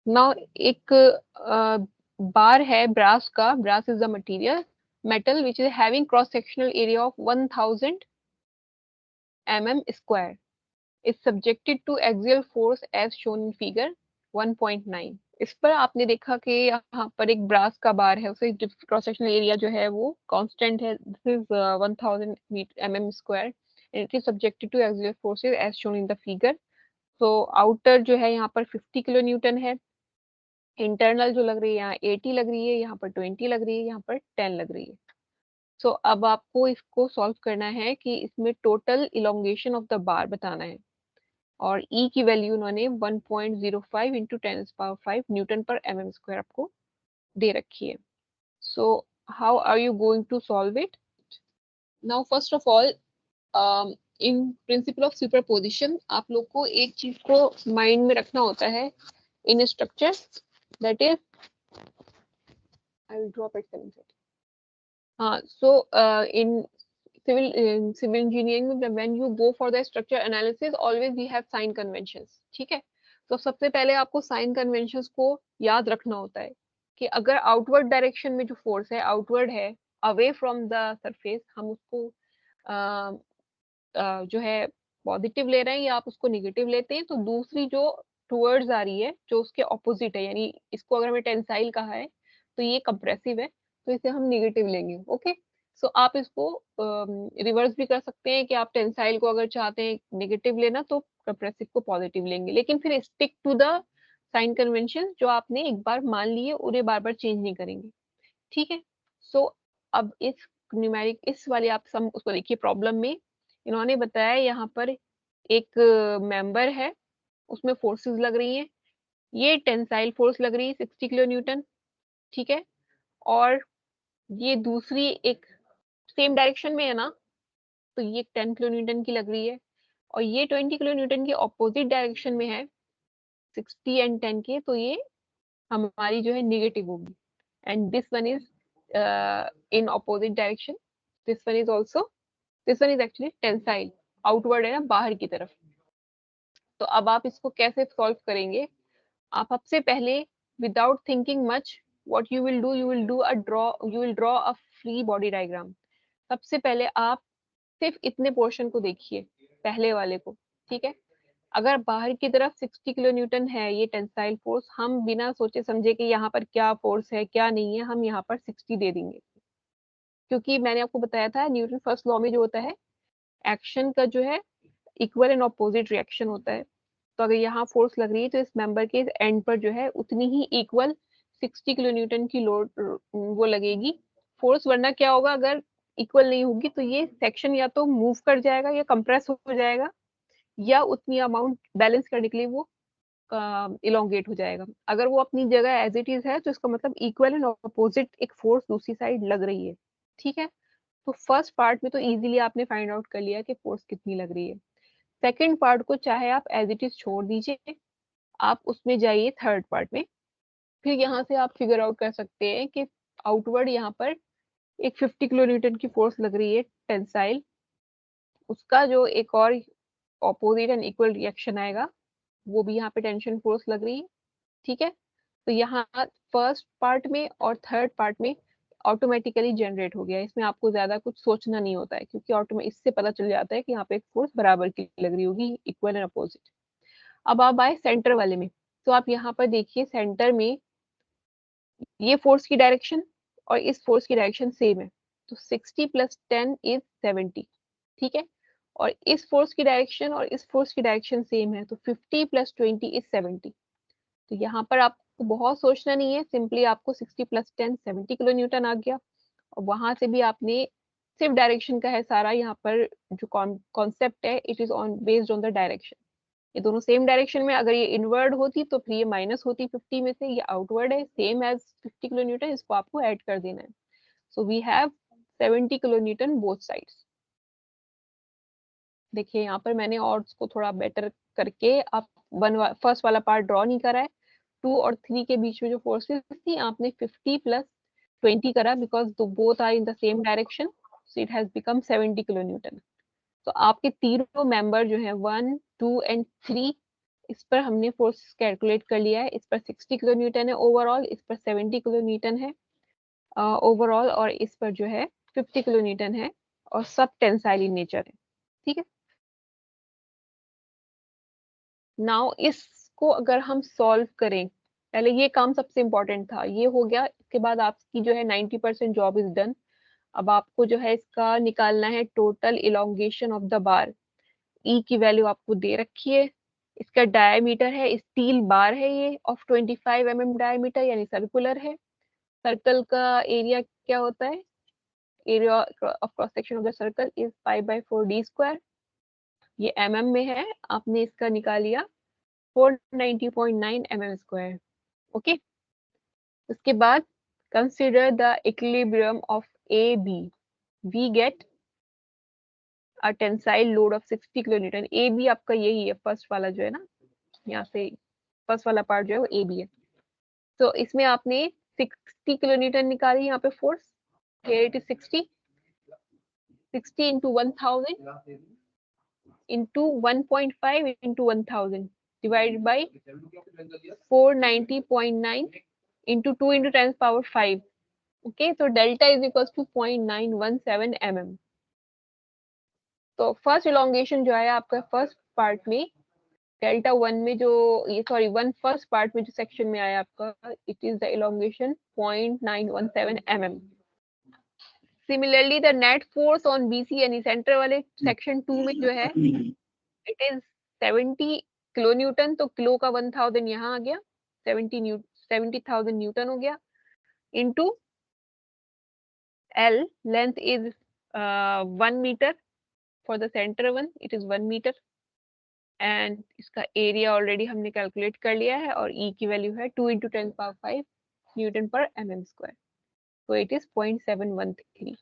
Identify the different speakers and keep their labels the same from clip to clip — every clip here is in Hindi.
Speaker 1: नाउ एक बार है ब्रास का, brass is the material metal which is having cross sectional area of 1000 mm² is subjected to axial force as shown in figure 1.9। इस पर आपने देखा कि यहाँ पर एक ब्रास का बार है, उसे क्रॉस सेक्शनल एरिया जो है वो कांस्टेंट है, this is 1000 mm² and it is subjected to axial forces as shown in the figure। so outer जो है यहाँ पर 50 किलो न्यूटन है, इंटरनल जो लग रही है यहाँ 80 लग रही है, यहाँ पर 20 लग रही है, यहाँ पर 10 लग रही है। सो अब आपको इसको सॉल्व करना है कि इसमें टोटल इलोंगेशन ऑफ द बार बताना है, और ई की वैल्यू उन्होंने 1.05 इंटू 10⁵ न्यूटन पर mm² आपको दे रखी है। So how are you going to solve it? Now first of all, in principle of superposition आप लोग को एक चीज को माइंड में रखना होता है इन structure, that is I will drop it 7:30। हाँ, सो इन civil engineering में when you go for the structure analysis always we have sign conventions, ठीक है। तो सबसे पहले आपको साइन कन्वेंशंस को याद रखना होता है कि अगर आउटवर्ड डायरेक्शन में जो फोर्स है आउटवर्ड है, अवे फ्रॉम द सरफेस, हम उसको जो है पॉजिटिव ले रहे हैं या आप उसको निगेटिव लेते हैं, तो दूसरी जो टूवर्ड्स आ रही है जो उसके ऑपोजिट है, यानी इसको अगर हमें टेंसाइल कहा है तो ये कंप्रेसिव है, तो इसे हम निगेटिव लेंगे। ओके, सो आप इसको रिवर्स भी कर सकते हैं कि आप टेंसाइल को अगर चाहते हैं नेगेटिव लेना तो कंप्रेसिव को पॉजिटिव लेंगे, लेकिन फिर stick to the sign convention जो आपने एक बार मान लिए उन्हें बार बार चेंज नहीं करेंगे, ठीक है। सो अब इस न्यूमेरिक इस वाले आप सम उसको देखिए, प्रॉब्लम में इन्होंने बताया यहाँ पर एक मेंबर है, उसमें फोर्सेस लग रही हैं, ये टेंसाइल फोर्स लग रही है 60 किलो न्यूटन, ठीक है, और ये दूसरी एक सेम डायरेक्शन में है ना, तो ये 10 किलो न्यूटन की लग रही है, और ये 20 किलो न्यूटन की ऑपोजिट डायरेक्शन में है 60 एंड 10 के, तो ये हमारी जो है नेगेटिव होगी, and this one is in opposite direction, this one is also, this one is actually tensile, outward है ना, बाहर की तरफ। तो अब आप इसको कैसे सॉल्व करेंगे? आप सबसे पहले without thinking much what you will do, you will draw a free body diagram. सबसे पहले आप सिर्फ इतने पोर्शन को देखिए, पहले वाले को, ठीक है। अगर बाहर की तरफ 60 किलो न्यूटन है ये टेंसाइल फोर्स, हम बिना सोचे समझे कि यहाँ पर क्या फोर्स है क्या नहीं है, हम यहाँ पर 60 दे देंगे, क्योंकि मैंने आपको बताया था न्यूटन फर्स्ट लॉ में जो होता है, एक्शन का जो है इक्वल एंड ऑपोजिट रिएक्शन होता है। तो अगर यहाँ फोर्स लग रही है तो इस मेंबर के एंड पर जो है उतनी ही इक्वल 60 किलो न्यूटन की लोड वो लगेगी फोर्स, वरना क्या होगा, अगर इक्वल नहीं होगी तो ये सेक्शन या तो मूव कर जाएगा या कंप्रेस हो जाएगा, या उतनी अमाउंट बैलेंस करने के लिए वो इलोंगेट हो जाएगा। अगर वो अपनी जगह एज इट इज है तो इसका मतलब इक्वल एंड ऑपोजिट एक फोर्स दूसरी साइड लग रही है, ठीक है। तो फर्स्ट पार्ट में तो इजीली आपने फाइंड आउट कर लिया कि फोर्स कितनी लग रही है। सेकंड पार्ट को चाहे आप एज इट इज छोड़ दीजिए, आप उसमें जाइए थर्ड पार्ट में, फिर यहाँ से आप फिगर आउट कर सकते हैं कि आउटवर्ड यहाँ पर एक 50 किलो न्यूटन की फोर्स लग रही है टेंसाइल, उसका जो एक और ऑपोजिट एंड इक्वल रिएक्शन आएगा, वो भी यहाँ पे टेंशन फोर्स लग रही है, ठीक है। तो यहाँ फर्स्ट पार्ट में और थर्ड पार्ट में ऑटोमेटिकली जनरेट हो गया, इसमें आपको ज्यादा कुछ सोचना नहीं होता है, क्योंकि ऑटोमेटिक इससे पता चल जाता है कि यहाँ पे एक फोर्स बराबर की लग रही होगी, इक्वल एंड अपोजिट। अब आप आए सेंटर वाले में, तो आप यहाँ पर देखिए सेंटर में ये फोर्स की डायरेक्शन और इस फोर्स की डायरेक्शन सेम है, तो 60 + 10 इज 70, ठीक है। और इस फोर्स की डायरेक्शन और इस फोर्स की डायरेक्शन सेम है, तो 50 + 20 इज 70। तो यहाँ पर आपको बहुत सोचना नहीं है, सिंपली आपको 60 + 10 70 किलो न्यूटन आ गया, और वहां से भी आपने सिर्फ डायरेक्शन का है सारा, यहाँ पर जो कॉन्सेप्ट है it is on based on the direction. ये दोनों सेम डायरेक्शन में, अगर ये इनवर्ड होती तो फिर ये माइनस होती 50 में से, ये आउटवर्ड है सेम एज 50 किलो न्यूटन, इसको आपको ऐड कर देना है। So we have 70 kilo newton both sides. देखिए यहाँ पर मैंने और को थोड़ा बेटर करके आप फर्स्ट वाला पार्ट ड्रॉ नहीं करा है, 2 और 3 के बीच में जो फोर्सेस थी आपने 50 + 20 करा, because both are in the same direction, so it has become 70 kilo newton. तो आपके तीनों मेंबर जो है 1 2 एंड 3 इस पर हमने फोर्स कैलकुलेट कर लिया है। इस पर 60 किलो न्यूटन है ओवरऑल, इस पर 70 किलो न्यूटन है ओवरऑल, और इस पर जो है 50 किलो न्यूटन है, और सब टेंसाइल इन नेचर है। ठीक है, नाउ इसको अगर हम सॉल्व करें, पहले ये काम सबसे इंपॉर्टेंट था, ये हो गया। इसके बाद आपकी जो है 90% जॉब इज डन। अब आपको जो है इसका निकालना है total elongation of the bar. E की वैल्यू आपको दे रखी है। इसका डायमीटर है, स्टील बार है ये, ऑफ 25 mm डायमीटर, यानी सर्कुलर है। सर्कल का एरिया क्या होता है? Area of cross section of the circle is 5/4 d²। ये mm में है, आपने इसका निकाल लिया 490.9 mm²। ओके, उसके बाद consider the equilibrium of A B. We get a tensile load of 60 kilo newton. A B आपका यही है, फर्स्ट वाला जो है ना, यहाँ से फर्स्ट वाला पार्ट जो है वो ए बी है। तो इसमें आपने 60 किलो न्यूटन निकाली यहाँ पे force. Here it is 60 into 1000 into 1.5 into 1000 divided by 490.9 into 2 into 10 power 5। Okay, तो delta is equal to 0.917 mm। तो फर्स्ट इलोंगेशन जो है आपका फर्स्ट पार्ट में, डेल्टा वन में जो, ये सॉरी वन फर्स्ट पार्ट में जो सेक्शन में आया आपका, it is the elongation 0.917 mm। Similarly the net force on BC यानी सेंटर वाले सेक्शन 2 में जो है, इट इज 70 किलो न्यूटन। तो किलो का 1000 यहाँ आ गया, 70,000 न्यूटन हो गया, into L length is 1 metre for the centre one, it is 1 metre. And इसका एरिया ऑलरेडी हमने कैलकुलेट कर लिया है, और E की वैल्यू है 2 into 10⁵ न्यूटन पर mm²। तो इट इज 0.713।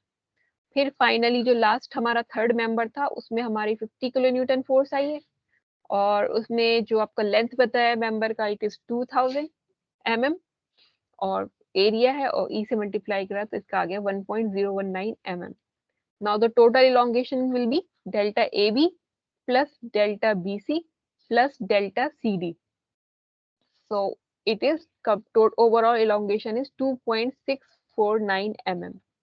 Speaker 1: फिर फाइनली जो लास्ट हमारा थर्ड मेंबर था, उसमें हमारी 50 किलो न्यूटन फोर्स आई है, और उसमें जो आपका लेंथ बताया मेंबर का, इट इज 2000 mm, और एरिया है और ई से मल्टीप्लाई करा तो इसका आ गया 1.019 mm। Now the total elongation will be delta A B plus delta B C plus delta C D. So it is overall elongation is 2.649 mm.